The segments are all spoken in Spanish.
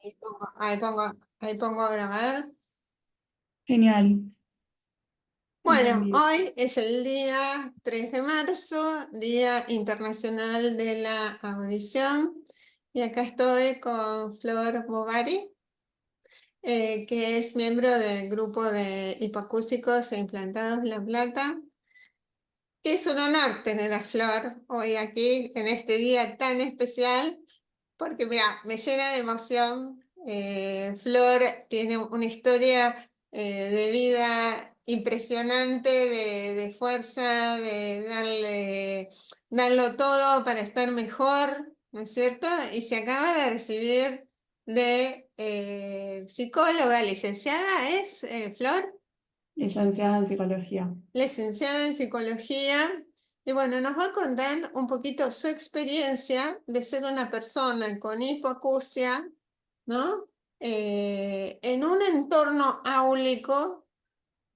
Ahí pongo a grabar. Genial, Bueno, entendido. hoy es el día 3 de marzo, Día Internacional de la Audición. Y acá estoy con Flor Bovary, que es miembro del grupo de hipoacúsicos e implantados La Plata. Que es un honor tener a Flor hoy aquí en este día tan especial, porque mira, me llena de emoción. Flor tiene una historia de vida impresionante, de fuerza, de darlo todo para estar mejor, ¿no es cierto? Y se acaba de recibir de psicóloga, licenciada, ¿es Flor? Licenciada en psicología. Licenciada en psicología. Y bueno, nos va a contar un poquito su experiencia de ser una persona con hipoacusia, ¿no? En un entorno áulico,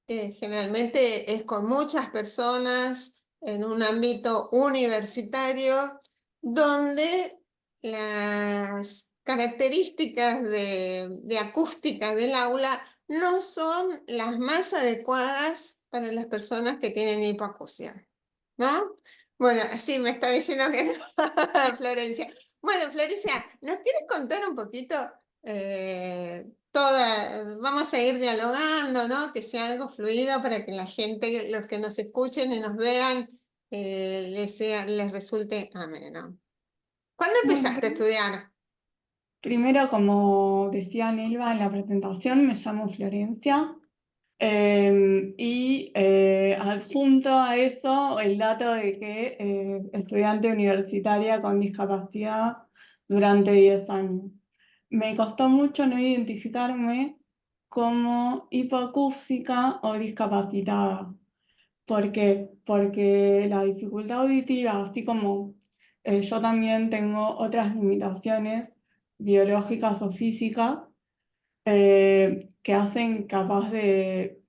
generalmente es con muchas personas, en un ámbito universitario, donde las características de acústica del aula no son las más adecuadas para las personas que tienen hipoacusia, ¿no? Bueno, sí, me está diciendo que no, Florencia. Bueno, Florencia, ¿nos quieres contar un poquito vamos a ir dialogando, ¿no? Que sea algo fluido para que la gente, los que nos escuchen y nos vean, les resulte ameno. ¿Cuándo Bueno, empezaste a estudiar? primero, como decía Nelva en la presentación, me llamo Florencia y adjunto a eso el dato de que estudiante universitaria con discapacidad durante 10 años. Me costó mucho no identificarme como hipoacústica o discapacitada. ¿Por qué? Porque la dificultad auditiva, así como yo también tengo otras limitaciones biológicas o físicas que hacen capaz de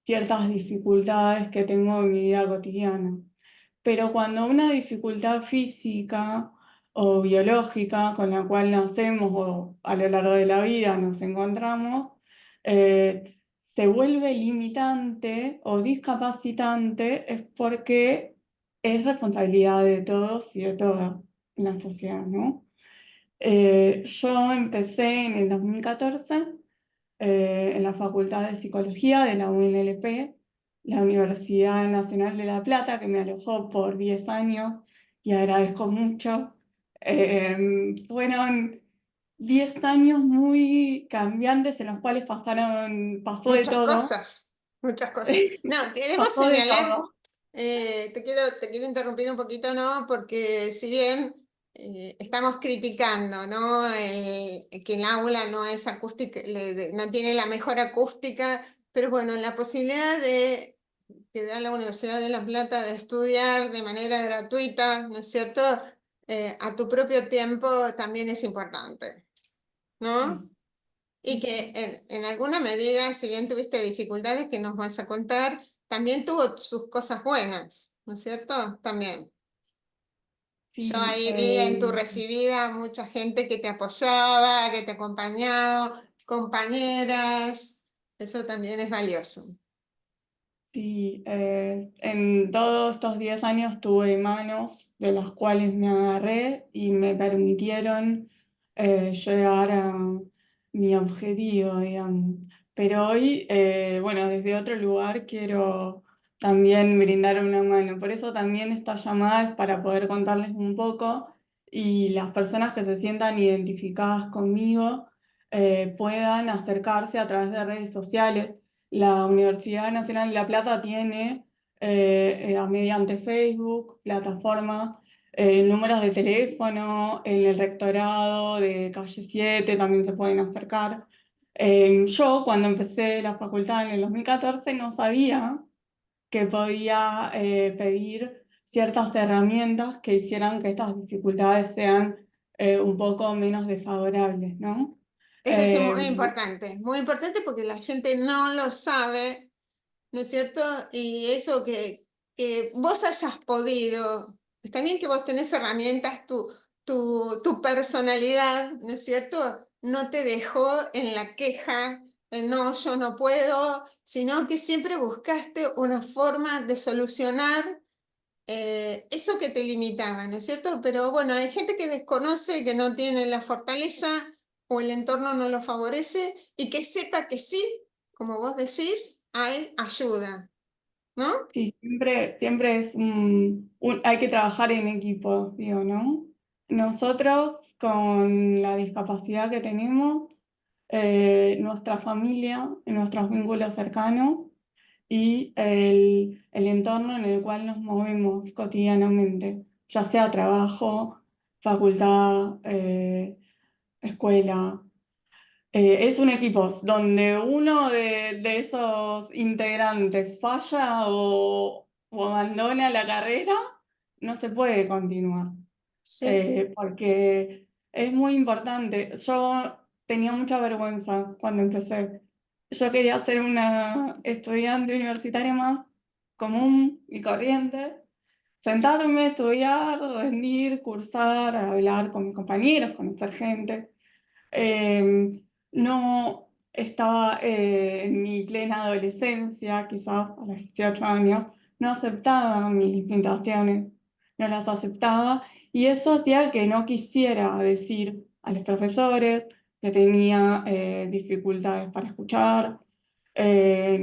ciertas dificultades que tengo en mi vida cotidiana. Pero cuando una dificultad física o biológica con la cual nacemos o a lo largo de la vida nos encontramos, se vuelve limitante o discapacitante, es porque es responsabilidad de todos y de todas en la sociedad, ¿no? Yo empecé en el 2014 en la Facultad de Psicología de la UNLP, la Universidad Nacional de La Plata, que me alojó por 10 años y agradezco mucho. Fueron 10 años muy cambiantes en los cuales pasó de Muchas todo. cosas, muchas cosas. No, queremos Pasó de señalar, todo. te quiero interrumpir un poquito, ¿no? Porque si bien estamos criticando, ¿no? Que el aula no es acústica, no tiene la mejor acústica, pero bueno, la posibilidad que da la Universidad de La Plata de estudiar de manera gratuita, ¿no es cierto? A tu propio tiempo también es importante, ¿no? Sí, Y que en alguna medida, si bien tuviste dificultades que nos vas a contar, también tuvo sus cosas buenas, ¿no es cierto? También. Yo sí, ahí vi en tu recibida mucha gente que te apoyaba, que te acompañaba, compañeras. Eso también es valioso. sí, en todos estos 10 años tuve manos de las cuales me agarré y me permitieron llegar a mi objetivo, digamos. Pero hoy, bueno, desde otro lugar quiero también brindar una mano. Por eso también esta llamada es para poder contarles un poco y las personas que se sientan identificadas conmigo puedan acercarse a través de redes sociales. La Universidad Nacional de La Plata tiene, mediante Facebook, plataformas, números de teléfono, en el rectorado de Calle 7 también se pueden acercar. Yo, cuando empecé la facultad en el 2014, no sabía que podía pedir ciertas herramientas que hicieran que estas dificultades sean un poco menos desfavorables, ¿no? Eso es muy importante porque la gente no lo sabe, ¿no es cierto? Y eso que vos hayas podido, está bien que vos tenés herramientas, tu personalidad, ¿no es cierto? no te dejó en la queja, no, yo no puedo, sino que siempre buscaste una forma de solucionar eso que te limitaba, ¿no es cierto? Pero bueno, hay gente que desconoce, que no tiene la fortaleza o el entorno no lo favorece y que sepa que sí, como vos decís, hay ayuda, ¿no? Sí, siempre es hay que trabajar en equipo, digo, ¿no? Nosotros, con la discapacidad que tenemos, nuestra familia, nuestros vínculos cercanos y el entorno en el cual nos movemos cotidianamente, ya sea trabajo, facultad, escuela. Es un equipo donde uno de esos integrantes falla o abandona la carrera, no se puede continuar, Sí, porque es muy importante. Yo tenía mucha vergüenza cuando empecé. Yo quería ser una estudiante universitaria más común y corriente, sentarme, estudiar, rendir, cursar, hablar con mis compañeros, conocer gente. No estaba en mi plena adolescencia, quizás a los 18 años, no aceptaba mis limitaciones, no las aceptaba, y eso hacía que no quisiera decir a los profesores que tenía dificultades para escuchar, que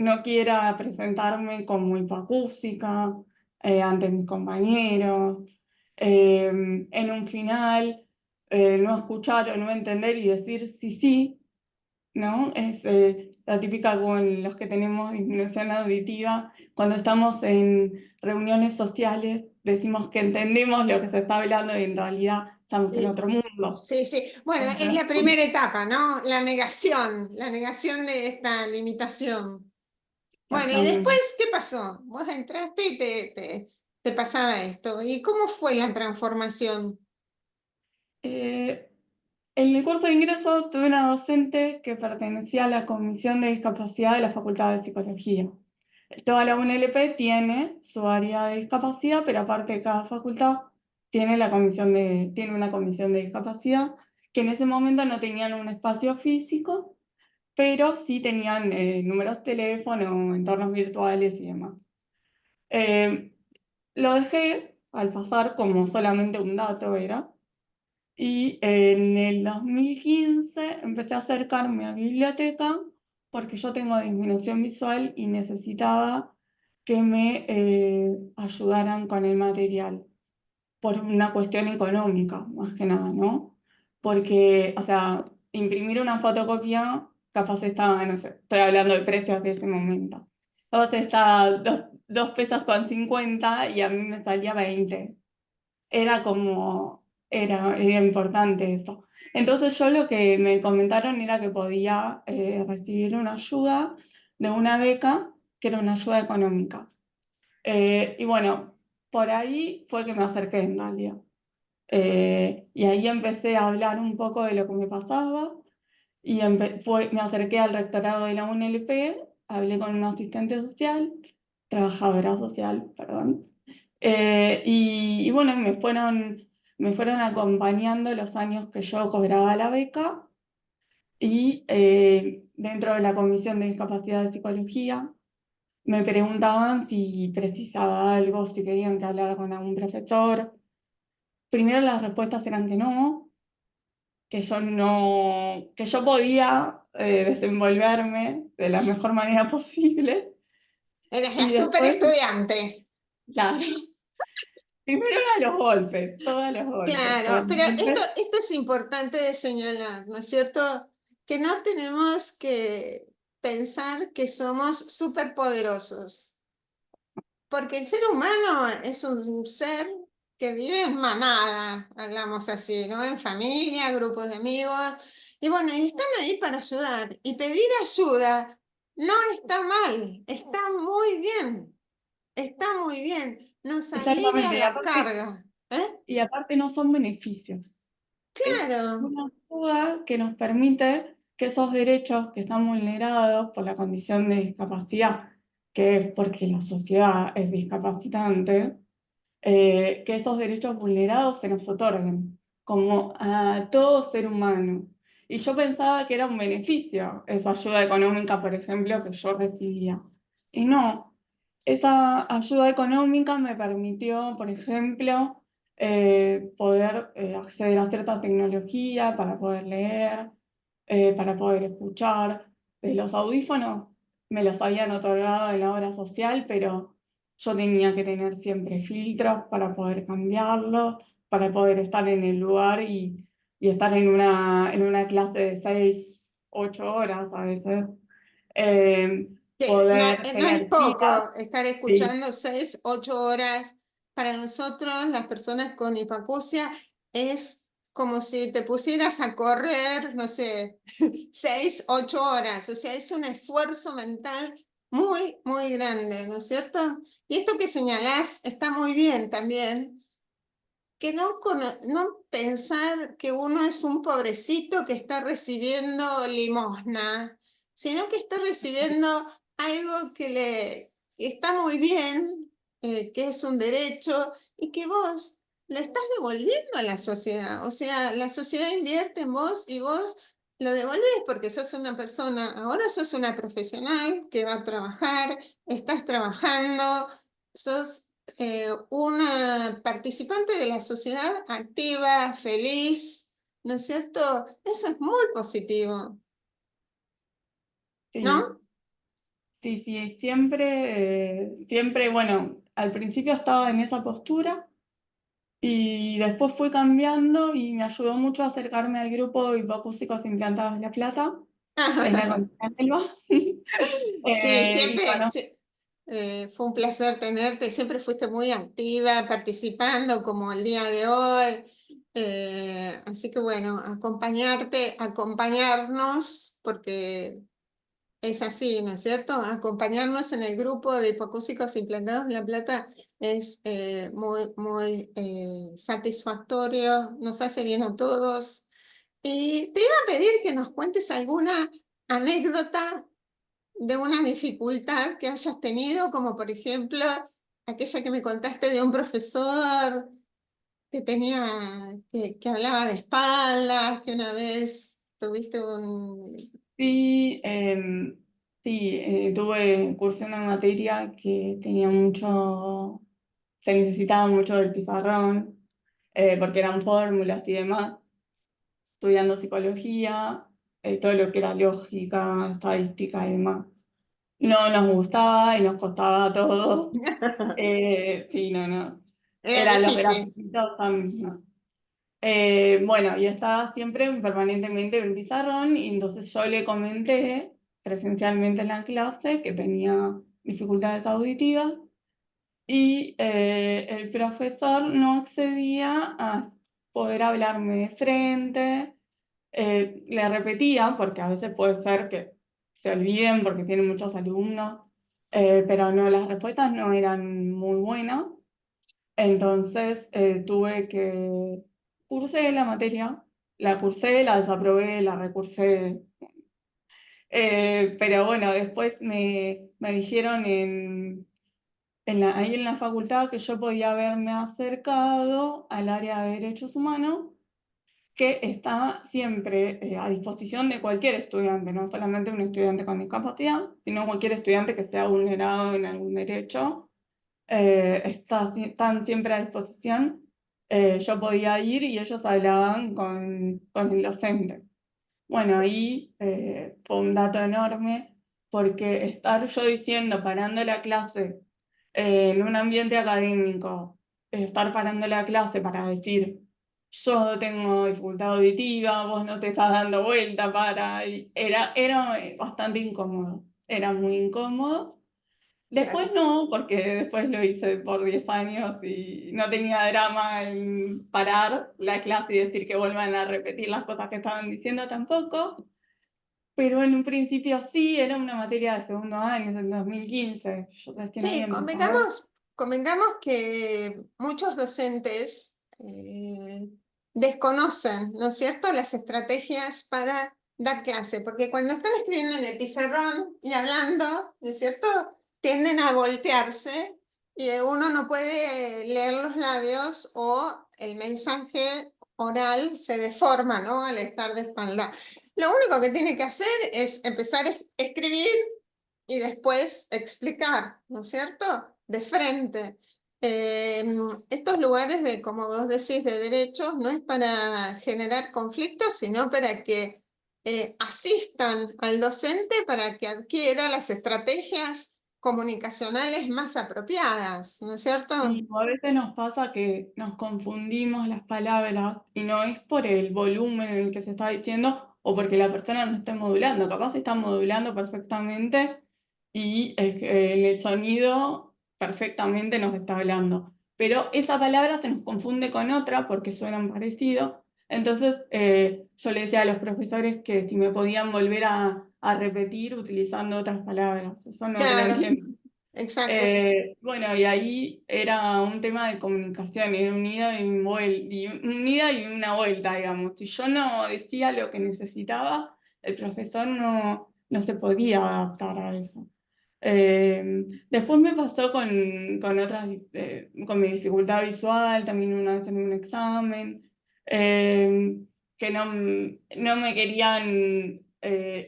no quiera presentarme como hipoacústica ante mis compañeros. En un final no escuchar o no entender y decir sí, sí, ¿no? Es la típica con los que tenemos disminución auditiva, cuando estamos en reuniones sociales, decimos que entendemos lo que se está hablando y en realidad estamos en sí, otro mundo. sí, sí. Bueno, es la primera etapa, ¿no? La negación de esta limitación. Bueno, y Exactamente. después, ¿qué pasó? Vos entraste y te pasaba esto. ¿Y cómo fue la transformación? Eh, en el curso de ingreso tuve una docente que pertenecía a la Comisión de Discapacidad de la Facultad de Psicología. Toda la UNLP tiene su área de discapacidad, pero aparte cada facultad tiene una comisión de discapacidad, que en ese momento no tenían un espacio físico, pero sí tenían números de teléfono, entornos virtuales y demás. Eh, lo dejé al pasar como solamente un dato era, y en el 2015 empecé a acercarme a biblioteca porque yo tengo disminución visual y necesitaba que me ayudaran con el material por una cuestión económica, más que nada, ¿no? Porque, o sea, imprimir una fotocopia, capaz estaba, no sé, estoy hablando de precios de ese momento. Capaz estaba 2 pesos con 50 y a mí me salía 20. Era como, era importante eso. Entonces yo lo que me comentaron era que podía recibir una ayuda de una beca, que era una ayuda económica. Y bueno, por ahí fue que me acerqué en realidad. Y ahí empecé a hablar un poco de lo que me pasaba y me acerqué al rectorado de la UNLP, hablé con una asistente social, trabajadora social, perdón, y bueno, me fueron acompañando los años que yo cobraba la beca y dentro de la Comisión de Discapacidad de Psicología me preguntaban si precisaba algo, si querían que hablara con algún profesor. Primero las respuestas eran que no, que yo podía desenvolverme de la mejor manera posible. Eres la Y super después, estudiante. claro, primero a los golpes, todos los golpes, todos Claro, los pero esto, golpes. esto es importante de señalar, ¿no es cierto? Que no tenemos que pensar que somos superpoderosos, porque el ser humano es un ser que vive en manada, hablamos así, ¿no? En familia, grupos de amigos, y bueno, y están ahí para ayudar, y pedir ayuda no está mal, está muy bien, nos alivia Exactamente, la carga, ¿eh? y aparte no son beneficios. Es Claro. una ayuda que nos permite que esos derechos que están vulnerados por la condición de discapacidad, que es porque la sociedad es discapacitante, que esos derechos vulnerados se nos otorguen. como a todo ser humano. Y yo pensaba que era un beneficio esa ayuda económica, por ejemplo, que yo recibía. Y no, esa ayuda económica me permitió, por ejemplo, poder acceder a cierta tecnología para poder leer, para poder escuchar. Los audífonos me los habían otorgado en la obra social, pero yo tenía que tener siempre filtros para poder cambiarlos, para poder estar en el lugar y estar en una clase de 6, 8 horas a veces. Eh, Que no, Poder no es tener poco citas. estar Sí, escuchando 6, 8 horas. Para nosotros, las personas con hipacusia, es como si te pusieras a correr, no sé, 6, 8 horas. O sea, es un esfuerzo mental muy, muy grande, ¿no es cierto? Y esto que señalás está muy bien también, que no pensar que uno es un pobrecito que está recibiendo limosna, sino que está recibiendo algo que está muy bien, que es un derecho y que vos lo estás devolviendo a la sociedad. O sea, la sociedad invierte en vos y vos lo devolvés porque sos una persona, ahora sos una profesional que va a trabajar, estás trabajando, sos una participante de la sociedad activa, feliz, ¿no es cierto? Eso es muy positivo, sí, ¿no? sí, sí, siempre, siempre, bueno, al principio estaba en esa postura y después fui cambiando y me ayudó mucho a acercarme al grupo de hipocúsicos implantados en La Plata, en la Selva. Sí, Y siempre conozco, fue un placer tenerte, siempre fuiste muy activa, participando como el día de hoy. Así que bueno, acompañarte, acompañarnos, porque es así, ¿no es cierto? Acompañarnos en el grupo de hipocúsicos implantados en La Plata es muy, muy satisfactorio, nos hace bien a todos. Y te iba a pedir que nos cuentes alguna anécdota de una dificultad que hayas tenido, como por ejemplo aquella que me contaste de un profesor que tenía, que hablaba de espaldas, que una vez tuviste un... sí, sí, cursé una materia que tenía mucho, se necesitaba mucho del pizarrón, porque eran fórmulas y demás, estudiando psicología, todo lo que era lógica, estadística y demás. No nos gustaba y nos costaba a todos. Sí, no, no. Era Eran los difícil. grafiquitos también, no. Bueno, y estaba siempre permanentemente en el pizarrón, y entonces yo le comenté presencialmente en la clase que tenía dificultades auditivas y el profesor no accedía a poder hablarme de frente. Le repetía, porque a veces puede ser que se olviden porque tienen muchos alumnos, pero no, las respuestas no eran muy buenas. Entonces tuve que cursé la materia, la cursé, la desaprobé, la recursé. Pero bueno, después me dijeron ahí en la facultad que yo podía haberme acercado al área de derechos humanos, que está siempre a disposición de cualquier estudiante, no solamente un estudiante con discapacidad, sino cualquier estudiante que sea vulnerado en algún derecho. Están siempre a disposición. Yo podía ir y ellos hablaban con el docente. Bueno, ahí fue un dato enorme, porque estar yo diciendo, parando la clase en un ambiente académico, estar parando la clase para decir, yo tengo dificultad auditiva, vos no te estás dando vuelta era bastante incómodo, era muy incómodo. Claro. Después no, porque después lo hice por 10 años y no tenía drama en parar la clase y decir que vuelvan a repetir las cosas que estaban diciendo tampoco. Pero en un principio sí, era una materia de segundo año, en el 2015. Yo recién había Sí, empezado. convengamos que muchos docentes desconocen, ¿no es cierto?, las estrategias para dar clase, porque cuando están escribiendo en el pizarrón y hablando, ¿no es cierto?, tienden a voltearse y uno no puede leer los labios o el mensaje oral se deforma, ¿no? Al estar de espalda. Lo único que tiene que hacer es empezar a escribir y después explicar, ¿no es cierto? De frente. Estos lugares de, como vos decís, de derechos, no es para generar conflictos, sino para que asistan al docente para que adquiera las estrategias comunicacionales más apropiadas, ¿no es cierto? Y a veces nos pasa que nos confundimos las palabras y no es por el volumen en el que se está diciendo o porque la persona no esté modulando, capaz está modulando perfectamente y en el sonido perfectamente nos está hablando. Pero esa palabra se nos confunde con otra porque suenan parecido. Entonces yo le decía a los profesores que si me podían volver a repetir utilizando otras palabras. Eso no te lo Claro, entiendo. exacto. Bueno, y ahí era un tema de comunicación, era un ida y un ida y una vuelta, digamos. Si yo no decía lo que necesitaba, el profesor no se podía adaptar a eso. Después me pasó con otras, con mi dificultad visual, también una vez en un examen, que no me querían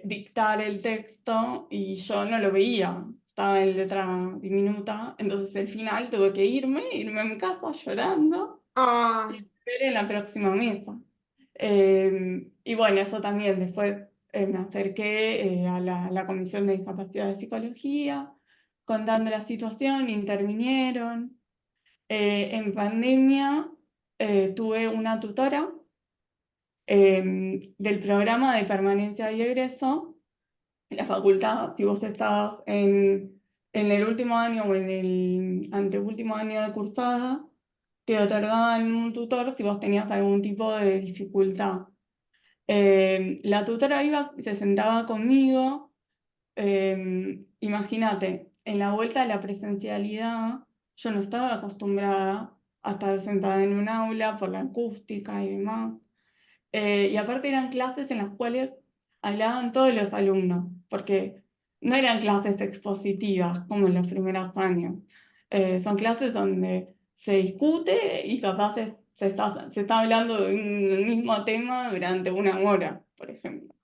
dictar el texto y yo no lo veía, estaba en letra diminuta, entonces al final tuve que irme a mi casa llorando Ah, y ver en la próxima mesa. Y bueno, eso también, después me acerqué a la Comisión de Discapacidad de Psicología, contando la situación, intervinieron. En pandemia tuve una tutora del programa de permanencia y egreso en la facultad. Si vos estás en el último año o en el anteúltimo año de cursada, te otorgaban un tutor si vos tenías algún tipo de dificultad. La tutora iba, se sentaba conmigo, imagínate, en la vuelta a la presencialidad, yo no estaba acostumbrada a estar sentada en un aula por la acústica y demás. Y aparte eran clases en las cuales hablaban todos los alumnos, porque no eran clases expositivas como en los primeros años. Son clases donde se discute y capaz se está hablando de un mismo tema durante una hora, por ejemplo.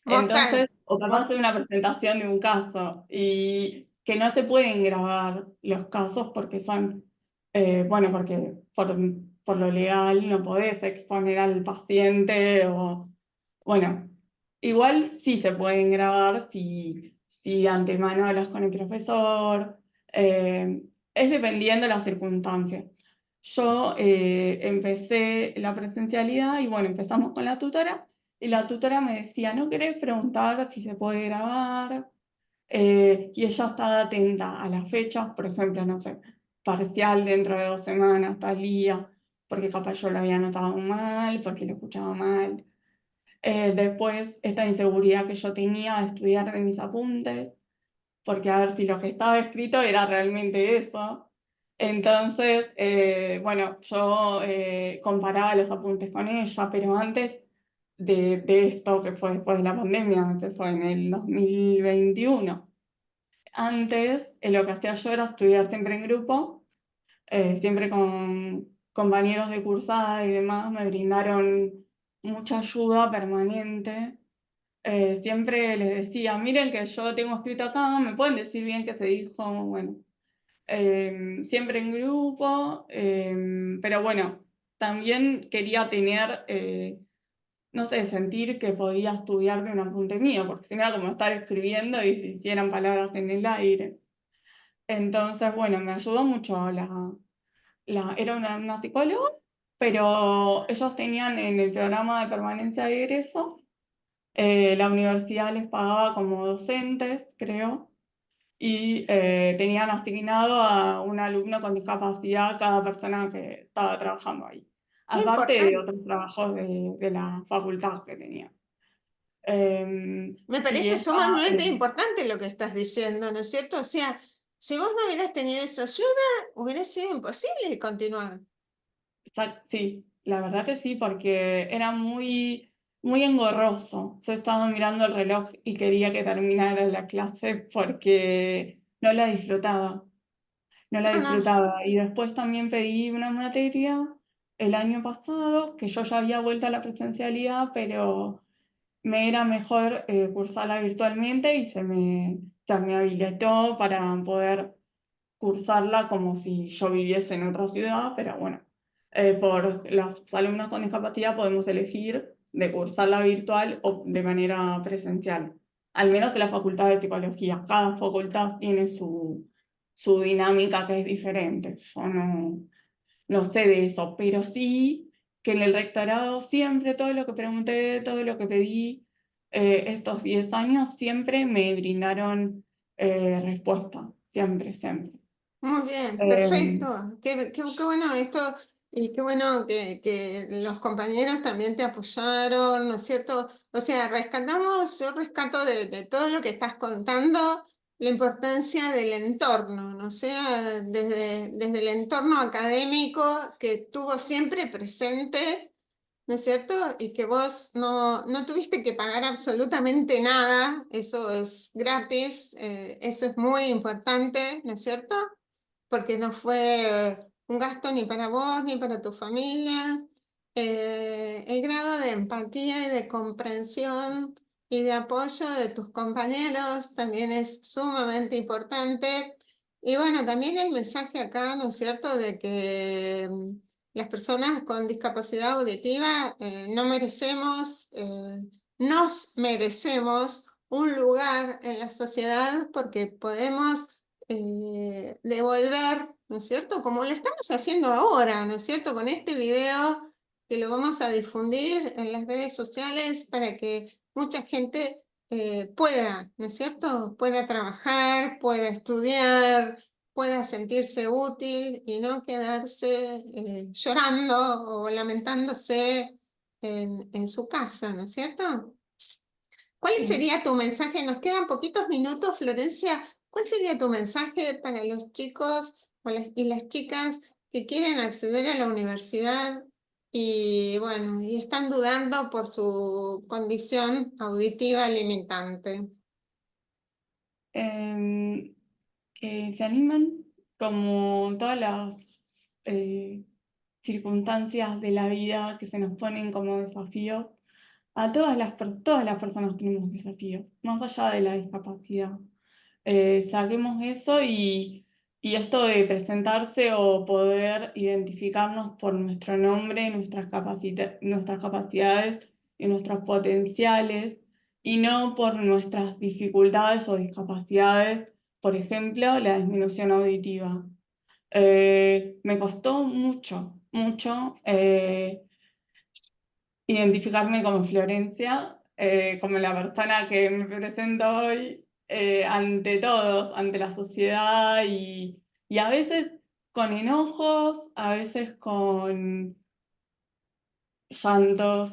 mortal, Entonces, o capaz de mortal. una presentación de un caso, y que no se pueden grabar los casos porque son, bueno, porque por lo legal no podés exponer al paciente o, bueno, igual sí se pueden grabar si de antemano hablas con el profesor, es dependiendo de las circunstancias. Yo empecé la presencialidad y bueno, empezamos con la tutora. Y la tutora me decía, ¿no querés preguntar si se puede grabar? Y ella estaba atenta a las fechas, por ejemplo, no sé, parcial dentro de 2 semanas, tal día, porque capaz yo lo había anotado mal, porque lo escuchaba mal. Después, esta inseguridad que yo tenía de estudiar de mis apuntes, porque a ver si lo que estaba escrito era realmente eso. Entonces, bueno, yo comparaba los apuntes con ella, pero antes de esto, que fue después de la pandemia, que fue en el 2021. Antes, lo que hacía yo era estudiar siempre en grupo, siempre con compañeros de cursada y demás, me brindaron mucha ayuda permanente. Siempre les decía, miren que yo tengo escrito acá, me pueden decir bien qué se dijo, bueno, siempre en grupo, pero bueno, también quería tener, no sé, sentir que podía estudiar de un apunte mío, porque si no era como estar escribiendo y se hicieran palabras en el aire. Entonces, bueno, me ayudó mucho era una psicóloga, pero ellos tenían en el programa de permanencia de egreso, la universidad les pagaba como docentes, creo, y tenían asignado a un alumno con discapacidad cada persona que estaba trabajando ahí, Qué aparte de importante. otros trabajos de la facultad que tenía. Me Y parece esa, sumamente importante lo que estás diciendo, ¿no es cierto? O sea, si vos no hubieras tenido esa ayuda, hubiera sido imposible continuar. sí, la verdad que sí, porque era muy engorroso. Yo estaba mirando el reloj y quería que terminara la clase porque no la disfrutaba, no la No, no, disfrutaba. Y después también pedí una materia el año pasado, que yo ya había vuelto a la presencialidad, pero me era mejor cursarla virtualmente y se me habilitó para poder cursarla como si yo viviese en otra ciudad, pero bueno, por los alumnos con discapacidad podemos elegir de cursarla virtual o de manera presencial. Al menos en la Facultad de Psicología. Cada facultad tiene su dinámica que es diferente. Yo no sé de eso, pero sí que en el rectorado siempre todo lo que pregunté, todo lo que pedí, estos 10 años, siempre me brindaron respuesta. Siempre, siempre. Muy bien, perfecto. Em, Qué bueno esto y qué bueno que los compañeros también te apoyaron, ¿no es cierto? O sea, yo rescato de todo lo que estás contando la importancia del entorno, ¿no? O sea, desde el entorno académico que estuvo siempre presente, ¿no es cierto? Y que vos no tuviste que pagar absolutamente nada, eso es gratis, eso es muy importante, ¿no es cierto? Porque no fue un gasto ni para vos ni para tu familia. El grado de empatía y de comprensión y de apoyo de tus compañeros también es sumamente importante. Y bueno, también el mensaje acá, ¿no es cierto?, de que las personas con discapacidad auditiva no merecemos, nos merecemos un lugar en la sociedad porque podemos devolver, ¿no es cierto? Como lo estamos haciendo ahora, ¿no es cierto? Con este video que lo vamos a difundir en las redes sociales para que mucha gente pueda, ¿no es cierto? Pueda trabajar, pueda estudiar, pueda sentirse útil y no quedarse llorando o lamentándose en su casa, ¿no es cierto? ¿Cuál sí. sería tu mensaje? Nos quedan poquitos minutos, Florencia. ¿Cuál sería tu mensaje para los chicos y las chicas que quieren acceder a la universidad y bueno, y están dudando por su condición auditiva limitante? Em, que se animen, como todas las circunstancias de la vida que se nos ponen como desafíos, a todas las personas tenemos desafíos, más allá de la discapacidad. Saquemos eso y esto de presentarse o poder identificarnos por nuestro nombre, nuestras capacidades y nuestros potenciales, y no por nuestras dificultades o discapacidades, por ejemplo, la disminución auditiva. Me costó mucho, mucho identificarme como Florencia, como la persona que me presento hoy ante todos, ante la sociedad y a veces con enojos, a veces con llantos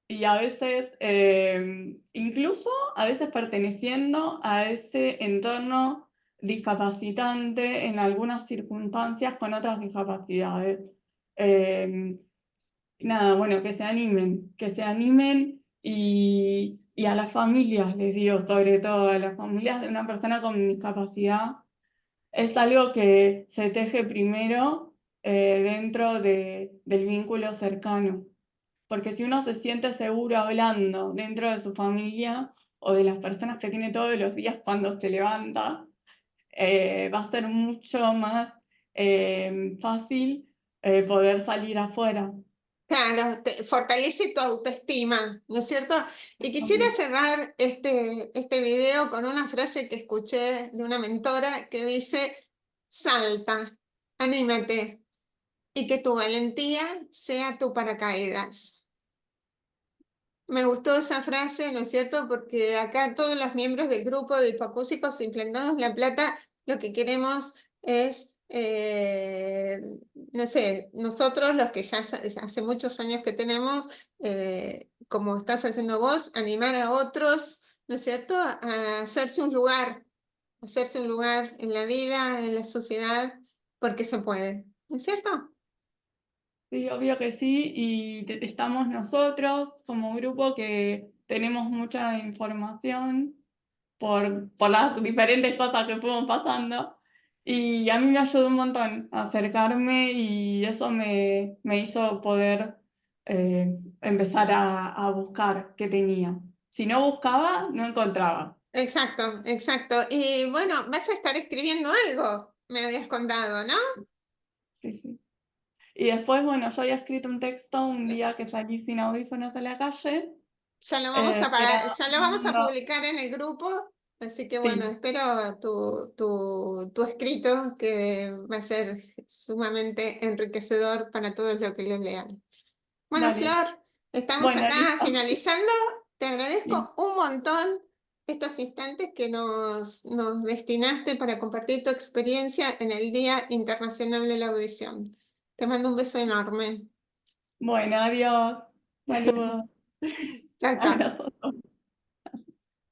y a veces incluso a veces perteneciendo a ese entorno discapacitante en algunas circunstancias con otras discapacidades. Eh, Nada, bueno, que se animen y a las familias, les digo, sobre todo a las familias de una persona con discapacidad, es algo que se teje primero dentro del vínculo cercano, porque si uno se siente seguro hablando dentro de su familia o de las personas que tiene todos los días cuando se levanta, va a ser mucho más fácil poder salir afuera. Claro, fortalece tu autoestima, ¿no es cierto? Y quisiera cerrar este video con una frase que escuché de una mentora que dice, salta, anímate y que tu valentía sea tu paracaídas. Me gustó esa frase, ¿no es cierto? Porque acá todos los miembros del grupo de hipoacúsicos implantados La Plata lo que queremos es, no sé, nosotros los que ya hace muchos años que tenemos, como estás haciendo vos, animar a otros, ¿no es cierto?, a hacerse un lugar en la vida, en la sociedad, porque se puede, ¿no es cierto? Sí, obvio que sí, y estamos nosotros como grupo que tenemos mucha información por las diferentes cosas que fuimos pasando, Y a mí me ayudó un montón a acercarme y eso me hizo poder empezar a buscar qué tenía. Si no buscaba, no encontraba. Exacto, exacto. Y bueno, vas a estar escribiendo algo, me habías contado, ¿no? Sí, sí. Y después, bueno, yo había escrito un texto un día que salí sin audífonos a la calle, Ya lo vamos a que era ya lo vamos a publicar en el grupo, así que bueno, sí, espero tu escrito que va a ser sumamente enriquecedor para todos los que lo lean. Bueno, dale. Flor, estamos Bueno, acá listo. finalizando. Te Listo. agradezco un montón estos instantes que nos destinaste para compartir tu experiencia en el Día Internacional de la Audición. Te mando un beso enorme. Bueno, adiós. Saludos. Chao, chao. Abrazos.